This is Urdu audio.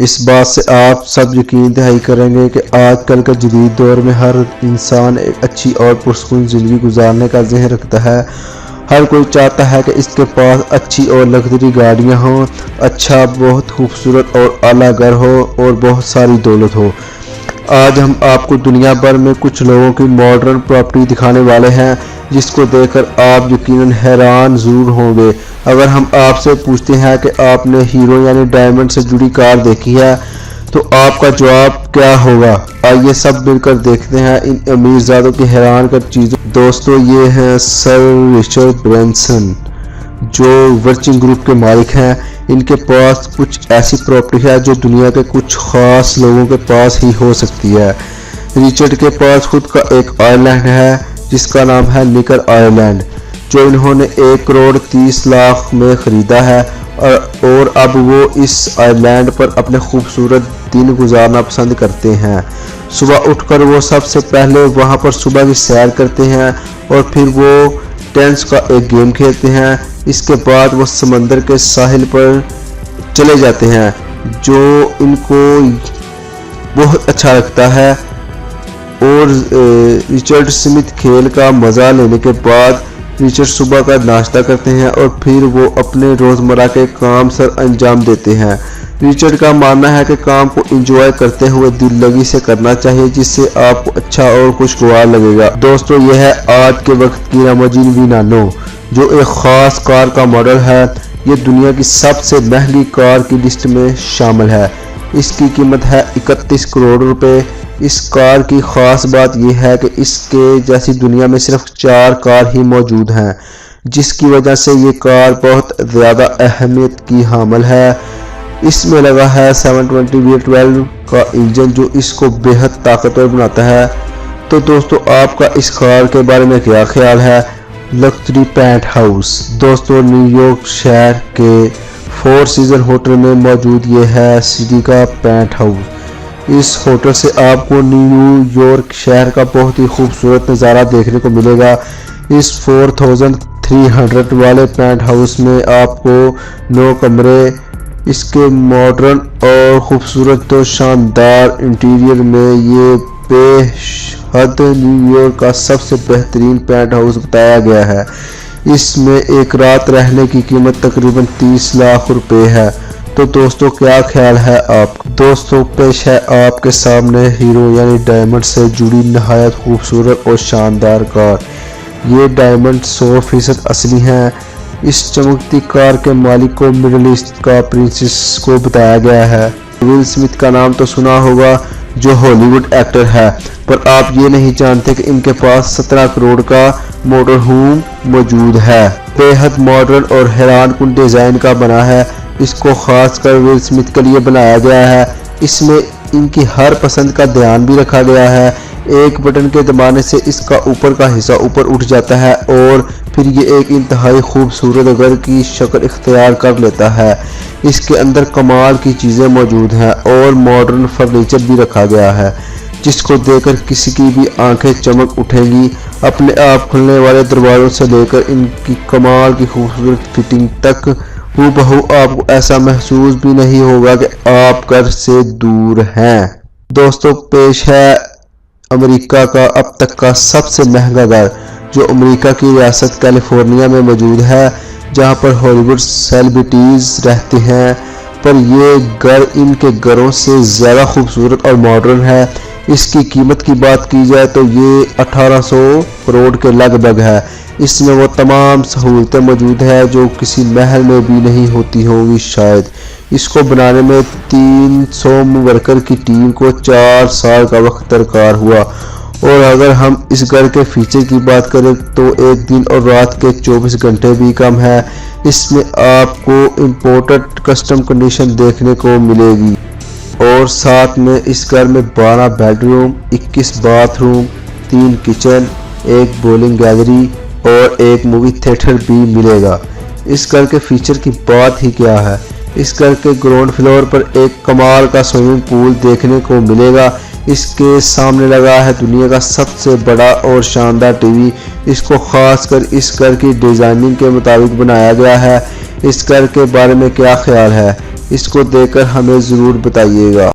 اس بات سے آپ سب یقین دہانی کریں گے کہ آج کل کے جدید دور میں ہر انسان ایک اچھی اور پرسکون زندگی گزارنے کا ذہن رکھتا ہے۔ ہر کوئی چاہتا ہے کہ اس کے پاس اچھی اور لگژری گاڑیاں ہوں، اچھا بہت خوبصورت اور اعلیٰ گھر ہو اور بہت ساری دولت ہو۔ آج ہم آپ کو دنیا بھر میں کچھ لوگوں کی ماڈرن پراپرٹی دکھانے والے ہیں جس کو دیکھ کر آپ یقیناً حیران ضرور ہوں گے۔ اگر ہم آپ سے پوچھتے ہیں کہ آپ نے ہیرو یعنی ڈائمنڈ سے جڑی کار دیکھی ہے تو آپ کا جواب کیا ہوگا؟ آئیے سب مل کر دیکھتے ہیں ان امیر زادوں کی حیران کن چیزوں۔ دوستو، یہ ہیں سر رچرڈ برینسن جو ورچن گروپ کے مالک ہیں۔ ان کے پاس کچھ ایسی پراپرٹی ہے جو دنیا کے کچھ خاص لوگوں کے پاس ہی ہو سکتی ہے۔ رچرڈ کے پاس خود کا ایک آئر لینڈ ہے جس کا نام ہے نکر آئر لینڈ، جو انہوں نے 1,30,00,000 میں خریدا ہے اور اب وہ اس آئر لینڈ پر اپنے خوبصورت دن گزارنا پسند کرتے ہیں۔ صبح اٹھ کر وہ سب سے پہلے وہاں پر صبح کی سیر کرتے ہیں اور پھر وہ ٹینس کا ایک گیم کھیلتے ہیں۔ اس کے بعد وہ سمندر کے ساحل پر چلے جاتے ہیں جو ان کو بہت اچھا لگتا ہے، اور رچرڈ سمتھ کھیل کا مزہ لینے کے بعد رچرڈ صبح کا ناشتہ کرتے ہیں اور پھر وہ اپنے روزمرہ کے کام سر انجام دیتے ہیں۔ رچرڈ کا ماننا ہے کہ کام کو انجوائے کرتے ہوئے دل لگی سے کرنا چاہیے جس سے آپ کو اچھا اور خوشگوار لگے گا۔ دوستو، یہ ہے آج کے وقت کی لیمورگینی نانو، جو ایک خاص کار کا ماڈل ہے۔ یہ دنیا کی سب سے مہنگی کار کی لسٹ میں شامل ہے۔ اس کی قیمت ہے 31 کروڑ روپے۔ اس کار کی خاص بات یہ ہے کہ اس کے جیسی دنیا میں صرف 4 کار ہی موجود ہیں، جس کی وجہ سے یہ کار بہت زیادہ اہمیت کی حامل ہے۔ اس میں لگا ہے 720 V12 کا انجن جو اس کو بے حد طاقتور بناتا ہے۔ تو دوستو، آپ کا اس کار کے بارے میں کیا خیال ہے؟ Luxury paint house. دوستو، نیو یارک شہر کے 4 سیزن ہوٹل میں موجود یہ ہے سٹی کا پینٹ ہاؤس۔ اس ہوٹل سے آپ کو نیو یارک شہر کا بہت ہی خوبصورت نظارہ دیکھنے کو ملے گا۔ اس 4300 والے پینٹ ہاؤس میں آپ کو 9 کمرے، اس کے ماڈرن اور خوبصورت و شاندار انٹیریئر میں یہ بے حد نیو یارک کا سب سے بہترین پینٹ ہاؤس بتایا گیا ہے۔ اس میں ایک رات رہنے کی قیمت تقریباً 30 لاکھ روپے ہے۔ تو دوستو، کیا خیال ہے آپ کا؟ دوستو، پیش ہے آپ کے سامنے ہیرو یعنی ڈائمنڈ سے جڑی نہایت خوبصورت اور شاندار کار۔ یہ ڈائمنڈ 100% اصلی ہیں۔ اس چمکتی کار کے مالک کو مڈل ایسٹ کا پرنسس کو بتایا گیا ہے۔ ول سمتھ کا نام تو سنا ہوگا جو ہالی ووڈ ایکٹر ہے، پر آپ یہ نہیں جانتے کہ ان کے پاس 17 کروڑ کا موٹر ہوم موجود ہے۔ بے حد ماڈرن اور حیران کن ڈیزائن کا بنا ہے۔ اس کو خاص کر ول سمتھ کے لیے بنایا گیا ہے۔ اس میں ان کی ہر پسند کا دھیان بھی رکھا گیا ہے۔ ایک بٹن کے دبانے سے اس کا اوپر کا حصہ اوپر اٹھ جاتا ہے اور پھر یہ ایک انتہائی خوبصورت گھر کی شکل اختیار کر لیتا ہے۔ اس کے اندر کمال کی چیزیں موجود ہیں اور ماڈرن فرنیچر بھی رکھا گیا ہے جس کو دیکھ کر کسی کی بھی آنکھیں چمک اٹھیں گی۔ اپنے آپ کھلنے والے دروازوں سے لے کر ان کی کمال کی خوبصورت فٹنگ تک ہو آپ کو ایسا محسوس بھی نہیں ہوگا کہ آپ گھر سے دور ہیں۔ دوستو، پیش ہے امریکہ کا اب تک کا سب سے مہنگا گھر جو امریکہ کی ریاست کیلیفورنیا میں موجود ہے، جہاں پر ہالی ووڈ سیلیبریٹیز رہتے ہیں، پر یہ گھر ان کے گھروں سے زیادہ خوبصورت اور ماڈرن ہے۔ اس کی قیمت کی بات کی جائے تو یہ 1800 کروڑ کے لگ بھگ ہے۔ اس میں وہ تمام سہولتیں موجود ہیں جو کسی محل میں بھی نہیں ہوتی ہوں گی شاید۔ اس کو بنانے میں 300 ورکر کی ٹیم کو 4 سال کا وقت درکار ہوا، اور اگر ہم اس گھر کے فیچر کی بات کریں تو ایک دن اور رات کے 24 گھنٹے بھی کم ہے۔ اس میں آپ کو امپورٹڈ کسٹم کنڈیشن دیکھنے کو ملے گی، اور ساتھ میں اس گھر میں 12 bed room, 21 bath room, 3 kitchen, 1 bowling gallery اور 1 مووی تھیٹر بھی ملے گا۔ اس گھر کے فیچر کی بات ہی کیا ہے۔ اس گھر کے گراؤنڈ فلور پر ایک کمال کا سوئمنگ پول دیکھنے کو ملے گا۔ اس کے سامنے لگا ہے دنیا کا سب سے بڑا اور شاندار ٹی وی۔ اس کو خاص کر اس گھر کی ڈیزائننگ کے مطابق بنایا گیا ہے۔ اس گھر کے بارے میں کیا خیال ہے؟ اس کو دیکھ کر ہمیں ضرور بتائیے گا۔